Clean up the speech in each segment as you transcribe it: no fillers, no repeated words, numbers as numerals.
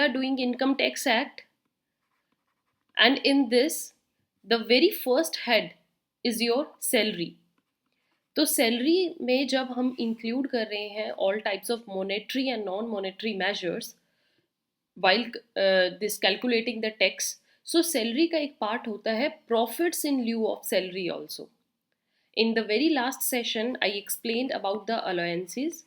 are doing Income Tax Act, and in this, the very first head is your salary. तो salary में जब हम include कर रहे हैं all types of monetary and non monetary measures while this calculating the tax, so salary का एक part होता है profits in lieu of salary also. In the very last session I explained about the allowances.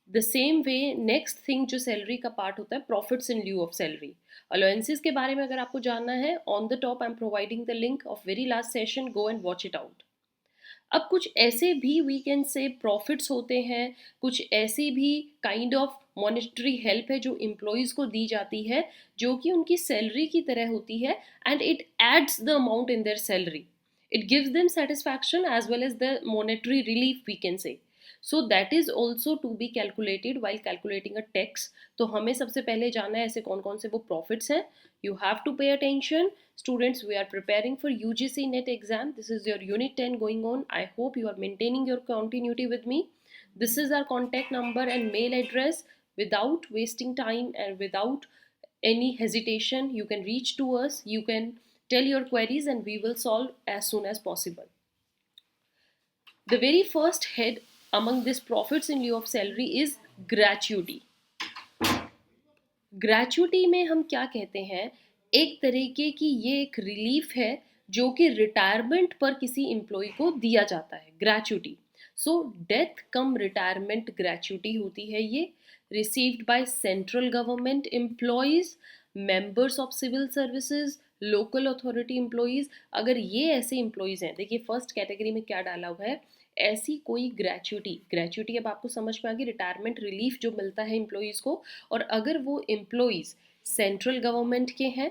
The same way next thing जो salary का part होता है profits in lieu of salary. Allowances के बारे में अगर आपको जानना है, on the top I'm providing the link of very last session, go and watch it out. अब कुछ ऐसे भी वी कैन से प्रॉफिट्स होते हैं, कुछ ऐसी भी काइंड ऑफ मॉनेटरी हेल्प है जो एम्प्लॉयज़ को दी जाती है जो कि उनकी सैलरी की तरह होती है, and it adds the amount in their salary. It gives them satisfaction as well as the monetary relief we can say. So that is also to be calculated while calculating a tax. तो हमें सबसे पहले जानना है ऐसे कौन कौन से वो प्रॉफिट्स हैं. You have to pay attention. Students, we are preparing for UGC NET exam. This is your unit 10 going on. I hope you are maintaining your continuity with me. This is our contact number and mail address. Without wasting time and without any hesitation, you can reach to us. You can tell your queries and we will solve as soon as possible. The very first head among this profits in lieu of salary is gratuity. Gratuity में हम क्या कहते हैं, एक तरीके की ये एक रिलीफ है जो कि रिटायरमेंट पर किसी एम्प्लॉय को दिया जाता है, gratuity. So death cum retirement gratuity होती है ये, received by central government employees, members of civil services, local authority employees. अगर ये ऐसे एम्प्लॉयज़ हैं, देखिए फर्स्ट कैटेगरी में क्या डाला हुआ है, ऐसी कोई ग्रेचुटी अब आपको समझ में आ गई, रिटायरमेंट रिलीफ जो मिलता है एम्प्लॉयज़ को. और अगर वो एम्प्लॉयज़ सेंट्रल गवर्नमेंट के हैं,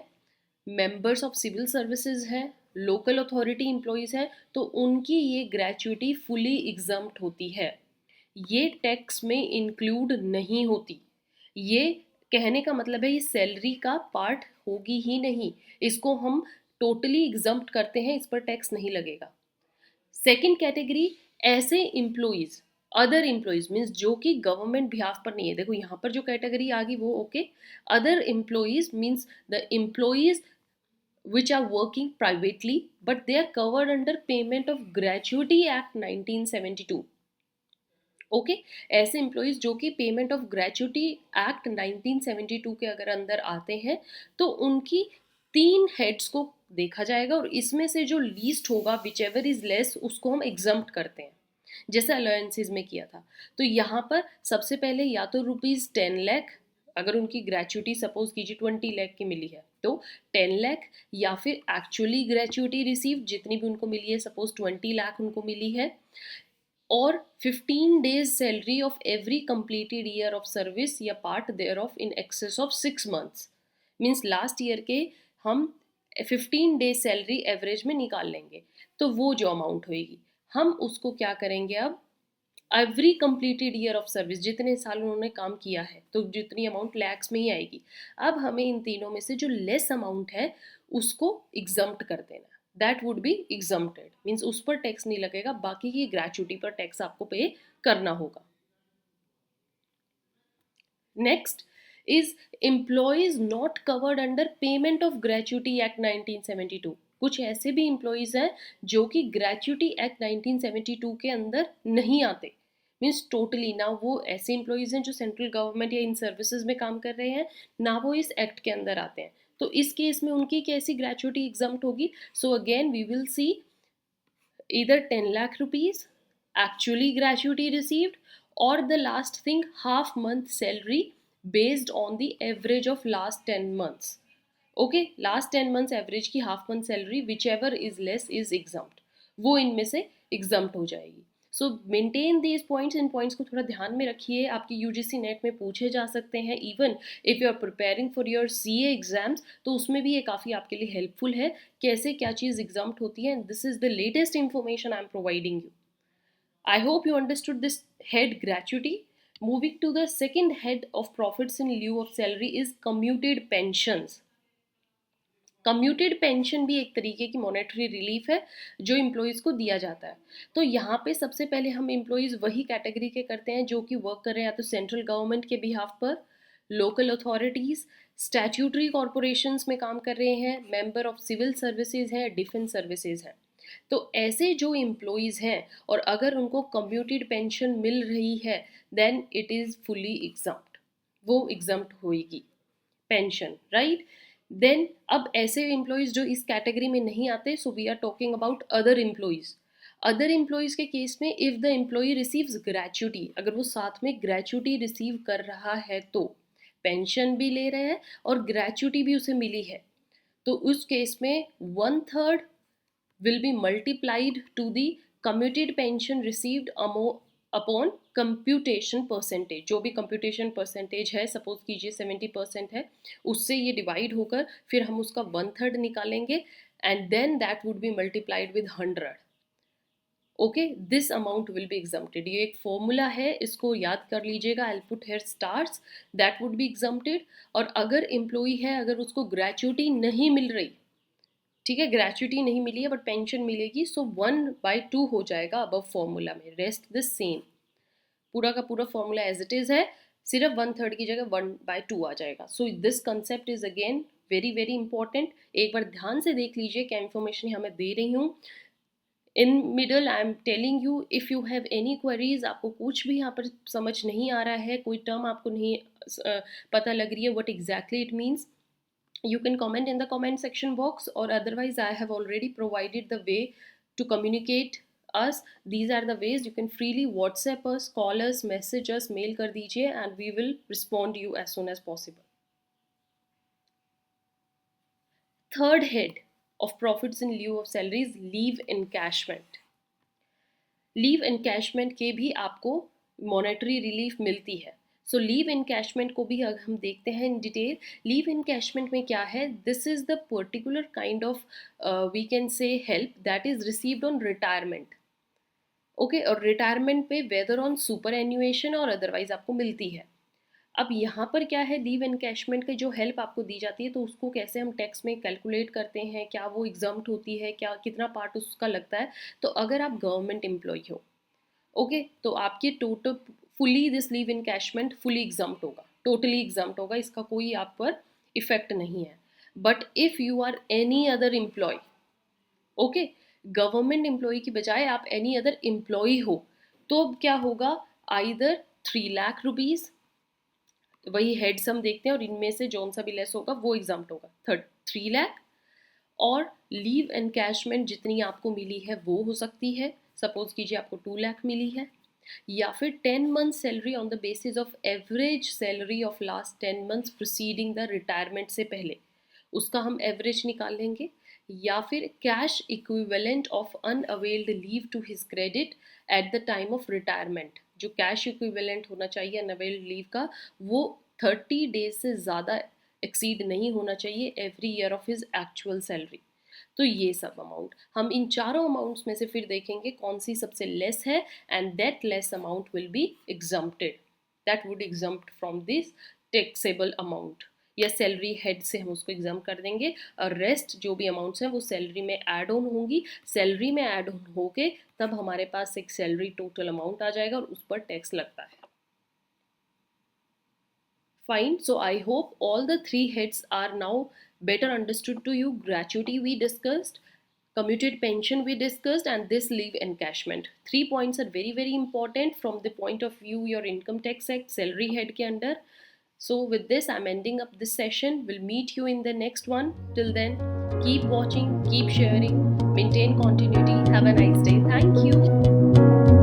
मेंबर्स ऑफ सिविल सर्विसेज हैं, लोकल अथॉरिटी एम्प्लॉयज़ हैं, तो उनकी ये ग्रेचुटी फुली एग्जम्प्ट होती है, ये टैक्स में इंक्लूड नहीं होती. ये कहने का मतलब है ये सैलरी का पार्ट होगी ही नहीं, इसको हम टोटली एग्जम्प्ट करते हैं, इस पर टैक्स नहीं लगेगा. सेकेंड कैटेगरी, ऐसे एम्प्लॉयज़, अदर एम्प्लॉयज़ मीन्स जो कि गवर्नमेंट बिहाफ पर नहीं है. देखो यहाँ पर जो कैटेगरी आ गई वो okay. Other employees means the employees which are working privately but they are covered under payment of gratuity act 1972. Okay ऐसे एम्प्लॉयज़ जो कि पेमेंट ऑफ ग्रेचुटी एक्ट 1972 के अगर अंदर आते हैं तो उनकी 3 हेड्स को देखा जाएगा, और इसमें से जो लीस्ट होगा विच एवर इज लेस उसको हम एग्जम्प्ट करते हैं, जैसे अलायंसेज में किया था. तो यहाँ पर सबसे पहले या तो ₹10 लाख, अगर उनकी ग्रेचुटी सपोज कीजिए 20 लाख की मिली है तो 10 लाख, या फिर एक्चुअली ग्रेचुटी रिसीव जितनी भी उनको मिली है, सपोज 20 लाख उनको मिली है, और 15 days salary of every completed year of service या part thereof in excess of 6 months. Means last year के हम 15 days सैलरी एवरेज में निकाल लेंगे, तो वो जो अमाउंट होएगी हम उसको क्या करेंगे, अब every completed year of service जितने साल उन्होंने काम किया है तो जितनी अमाउंट लैक्स में ही आएगी. अब हमें इन तीनों में से जो लेस अमाउंट है उसको एग्जम्प्ट कर देना, that would be exempted, means उस पर टैक्स नहीं लगेगा, बाकी की ग्रेचुटी पर टैक्स आपको पे करना होगा. Next is employees not covered under payment of gratuity act 1972. कुछ ऐसे भी एम्प्लॉयज हैं जो कि ग्रेचुटी एक्ट 1972 के अंदर नहीं आते, मीन्स टोटली ना वो ऐसे एम्प्लॉयज हैं जो सेंट्रल गवर्नमेंट या इन सर्विसेज में काम कर रहे हैं, ना वो इस एक्ट के अंदर आते हैं. तो इस केस में उनकी कैसी ग्रेचुटी एग्जम्प्ट होगी. So again we will see either 10 lakh rupees actually gratuity received, or the last thing half month salary based on the average of last 10 months. Okay, last 10 months average की half month salary whichever is less is exempt, वो इनमें से exempt हो जाएगी. सो maintain these points, in points को थोड़ा ध्यान में रखिए, आपकी यूजीसी नेट में पूछे जा सकते हैं. Even if you are preparing for your CA exams तो उसमें भी ये काफ़ी आपके लिए हेल्पफुल है, कैसे क्या चीज़ एग्जाम्ट होती है. This is the latest information I am providing you. I hope you understood this head gratuity. Moving to the second head of profits in lieu of salary is commuted pensions. Commuted pension भी एक तरीके की monetary relief है जो employees को दिया जाता है. तो यहाँ पे सबसे पहले हम एम्प्लॉयज़ वही कैटेगरी के करते हैं जो कि वर्क कर रहे हैं या तो सेंट्रल गवर्नमेंट के बिहाफ पर, लोकल अथॉरिटीज़, स्टैट्यूटरी कॉरपोरेशंस में काम कर रहे हैं, मेंबर ऑफ सिविल सर्विसेज हैं, डिफेंस सर्विसेज हैं। तो ऐसे जो एम्प्लॉयज़ हैं और अगर उनको कम्यूटेड पेंशन मिल रही है then it is fully exempt, वो एग्जम्प्ट होएगी पेंशन, राइट। देन अब ऐसे एम्प्लॉयज़ जो इस कैटेगरी में नहीं आते, so we are talking about other employees. Other employees के केस में if the employee receives gratuity, अगर वो साथ में ग्रेच्युटी रिसीव कर रहा है तो पेंशन भी ले रहे हैं और ग्रेच्युटी भी उसे मिली है, तो उस केस में 1/3 will be multiplied to the commuted pension received upon computation percentage. जो भी कंप्यूटेशन परसेंटेज है, सपोज कीजिए 70% है, उससे ये डिवाइड होकर फिर हम उसका 1/3 निकालेंगे and then that would be multiplied with 100। Okay, this amount will be exempted. ये एक फॉर्मूला है, इसको याद कर लीजिएगा, I put here stars, that would be exempted. और अगर एम्प्लॉई है, अगर उसको ग्रेच्युटी नहीं मिल रही, ठीक है, ग्रेच्युटी नहीं मिली है बट पेंशन मिलेगी, सो 1/2 हो जाएगा अब फॉर्मूला में, रेस्ट द सेम। पूरा का पूरा फॉर्मूला एज इट इज है, सिर्फ 1/3 की जगह 1/2 आ जाएगा। So this concept is again very very important. एक बार ध्यान से देख लीजिए क्या इन्फॉर्मेशन हमें दे रही हूँ। In middle I am telling you, if you have any queries, आपको कुछ भी यहाँ पर समझ नहीं आ रहा है, कोई टर्म आपको नहीं पता लग रही है what exactly it means, you can comment in the comment section box, or otherwise I have already provided the way to communicate us. These are the ways you can freely WhatsApp us, call us, message us, mail कर दीजिए and we will respond you as soon as possible. Third head of profits in lieu of salaries, leave encashment. Leave encashment के भी आपको monetary relief मिलती है। So leave encashment को भी अगर हम देखते हैं इन डिटेल, लीव एनकैशमेंट में क्या है, this is the particular kind of we can say help that is received on retirement. Okay, और रिटायरमेंट पे whether on superannuation or otherwise आपको मिलती है। अब यहाँ पर क्या है, लीव एनकैशमेंट की जो हेल्प आपको दी जाती है, तो उसको कैसे हम टैक्स में कैलकुलेट करते हैं, क्या वो एग्जम्प्ट होती है, क्या कितना पार्ट उसका लगता है। तो अगर आप गवर्नमेंट एम्प्लॉय हो, ओके, तो आपकी total fully this leave encashment fully exempt होगा, टोटली एग्जम्प्ट होगा, इसका कोई आप पर इफेक्ट नहीं है। But if you are any other employee, okay, government employee की बजाय आप एनी अदर एम्प्लॉय हो, तो अब क्या होगा, आइदर 3 लाख रुपीज़, वही हेड सम देखते हैं और इनमें से जौन सा भी लेस होगा वो एग्जम्प्ट होगा, 3 लाख, और लीव एनकैशमेंट जितनी आपको मिली है वो हो सकती है, सपोज कीजिए आपको 2 लाख मिली है, या फिर 10 month salary on the basis of average salary of last 10 months proceeding the retirement से पहले, उसका हम एवरेज निकाल लेंगे, या फिर cash equivalent of unavailed leave to his credit at the time of retirement. जो कैश इक्विवेलेंट होना चाहिए अनअवेल्ड लीव का, वो 30 डेज से ज़्यादा एक्सीड नहीं होना चाहिए every year of his actual salary. तो ये सब अमाउंट, हम इन चारों अमाउंट्स में से फिर देखेंगे कौन सी सबसे लेस है, and that less amount will be exempted, that would exempt from this taxable amount, या सैलरी हेड से हम उसको एग्जाम कर देंगे, और रेस्ट जो भी अमाउंट्स हैं वो सैलरी में ऐड ऑन होंगी। सैलरी में ऐड ऑन होके तब हमारे पास एक सैलरी टोटल अमाउंट आ जाएगा और उस पर टैक्स लगता है। Fine, so I hope all the 3 heads are now better understood to you. Gratuity we discussed, commuted pension we discussed, and this leave encashment. 3 points are very very important from the point of view your income tax act salary head ke under. So with this I'm ending up this session. We'll meet you in the next one. Till then, keep watching, keep sharing, maintain continuity. Have a nice day. Thank you.